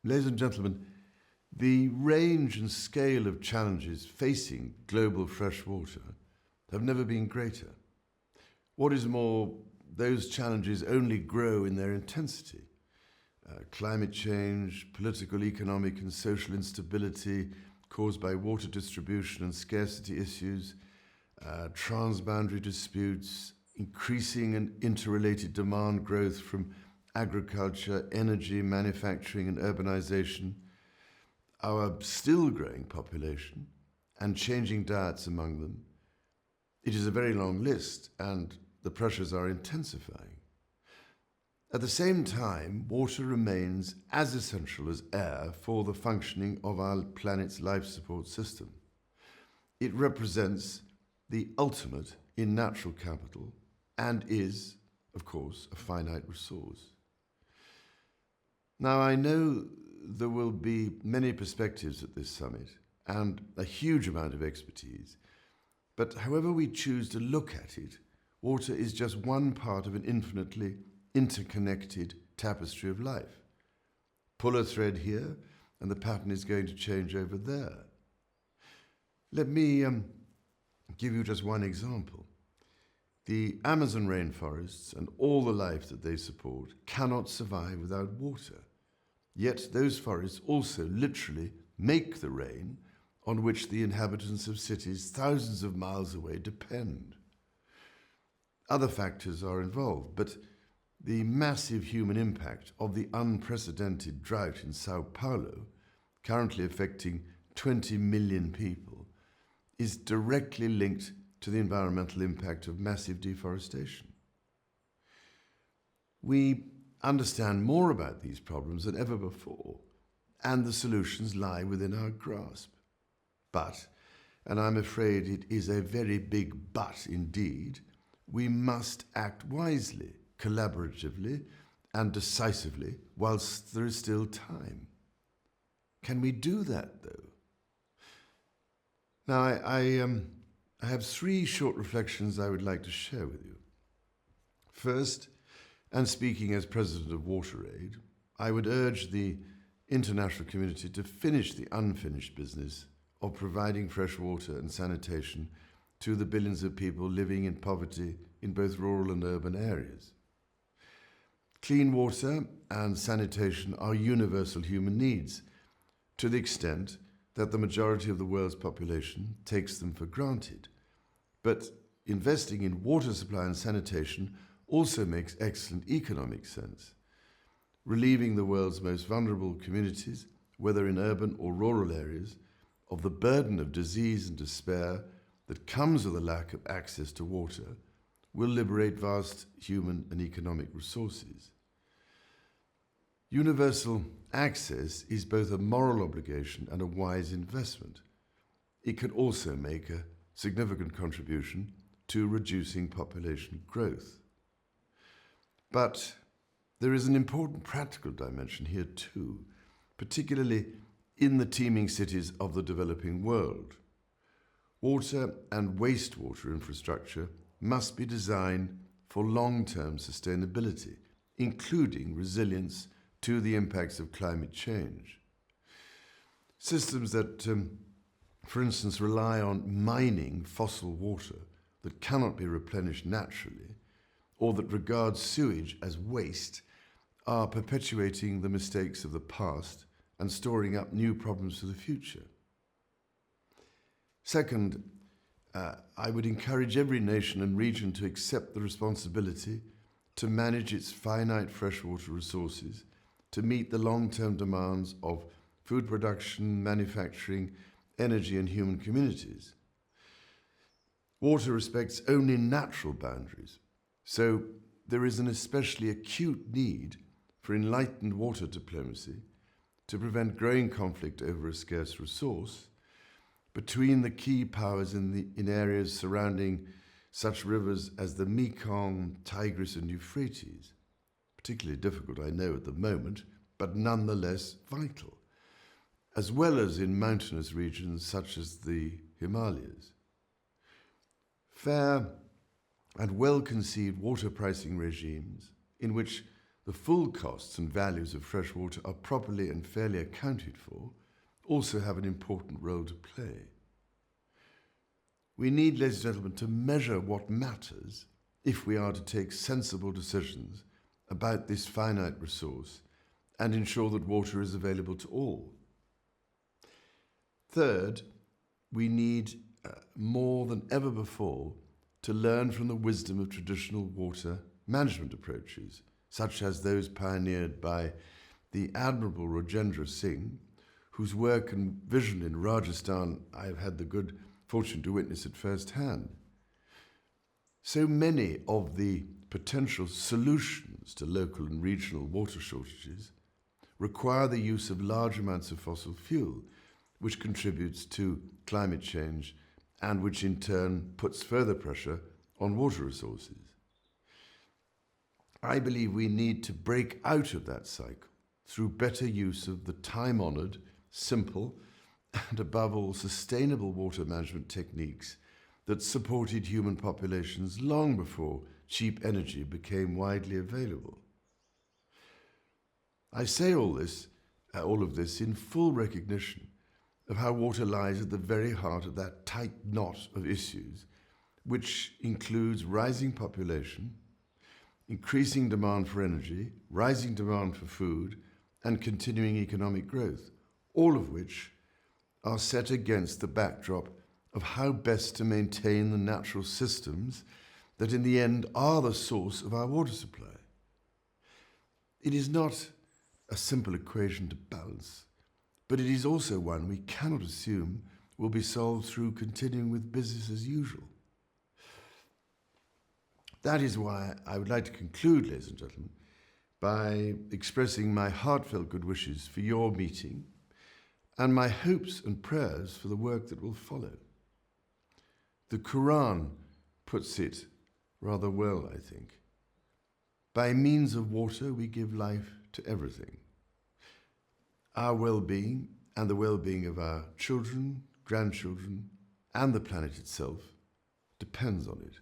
Ladies and gentlemen, the range and scale of challenges facing global fresh water have never been greater. What is more, those challenges only grow in their intensity. Climate change, political, economic and social instability caused by water distribution and scarcity issues, transboundary disputes, increasing and interrelated demand growth from agriculture, energy, manufacturing and urbanization, our still growing population and changing diets among them. It is a very long list and the pressures are intensifying. At the same time, water remains as essential as air for the functioning of our planet's life support system. It represents the ultimate in natural capital and is, of course, a finite resource. Now, I know there will be many perspectives at this summit and a huge amount of expertise, but however we choose to look at it, water is just one part of an infinitely interconnected tapestry of life. Pull a thread here and the pattern is going to change over there. Let me give you just one example. The Amazon rainforests and all the life that they support cannot survive without water. Yet those forests also literally make the rain on which the inhabitants of cities thousands of miles away depend. Other factors are involved, but the massive human impact of the unprecedented drought in Sao Paulo, currently affecting 20 million people, is directly linked to the environmental impact of massive deforestation. We understand more about these problems than ever before, and the solutions lie within our grasp. But, and I'm afraid it is a very big but indeed, we must act wisely, collaboratively and decisively whilst there is still time. Can we do that, though? Now, I have three short reflections I would like to share with you. First, and speaking as President of WaterAid, I would urge the international community to finish the unfinished business of providing fresh water and sanitation to the billions of people living in poverty in both rural and urban areas. Clean water and sanitation are universal human needs to the extent that the majority of the world's population takes them for granted. But investing in water supply and sanitation also makes excellent economic sense. Relieving the world's most vulnerable communities, whether in urban or rural areas, of the burden of disease and despair that comes with a lack of access to water will liberate vast human and economic resources. Universal access is both a moral obligation and a wise investment. It can also make a significant contribution to reducing population growth. But there is an important practical dimension here too, particularly in the teeming cities of the developing world. Water and wastewater infrastructure must be designed for long-term sustainability, including resilience to the impacts of climate change. Systems that, for instance, rely on mining fossil water that cannot be replenished naturally, or that regard sewage as waste, are perpetuating the mistakes of the past and storing up new problems for the future. Second, I would encourage every nation and region to accept the responsibility to manage its finite freshwater resources to meet the long-term demands of food production, manufacturing, energy and human communities. Water respects only natural boundaries, so there is an especially acute need for enlightened water diplomacy to prevent growing conflict over a scarce resource between the key powers in areas surrounding such rivers as the Mekong, Tigris and Euphrates. Particularly difficult, I know, at the moment, but nonetheless vital, as well as in mountainous regions such as the Himalayas. Fair and well-conceived water pricing regimes in which the full costs and values of fresh water are properly and fairly accounted for, also have an important role to play. We need, ladies and gentlemen, to measure what matters if we are to take sensible decisions about this finite resource and ensure that water is available to all. Third, we need more than ever before to learn from the wisdom of traditional water management approaches, such as those pioneered by the admirable Rajendra Singh, whose work and vision in Rajasthan I have had the good fortune to witness at first hand. So many of the potential solutions to local and regional water shortages require the use of large amounts of fossil fuel, which contributes to climate change and which in turn puts further pressure on water resources. I believe we need to break out of that cycle through better use of the time-honoured, simple, and above all sustainable water management techniques that supported human populations long before cheap energy became widely available. I say all of this in full recognition of how water lies at the very heart of that tight knot of issues, which includes rising population, increasing demand for energy, rising demand for food, and continuing economic growth, all of which are set against the backdrop of how best to maintain the natural systems that in the end are the source of our water supply. It is not a simple equation to balance, but it is also one we cannot assume will be solved through continuing with business as usual. That is why I would like to conclude, ladies and gentlemen, by expressing my heartfelt good wishes for your meeting and my hopes and prayers for the work that will follow. The Quran puts it rather well, I think. By means of water, we give life to everything. Our well-being and the well-being of our children, grandchildren, and the planet itself depends on it.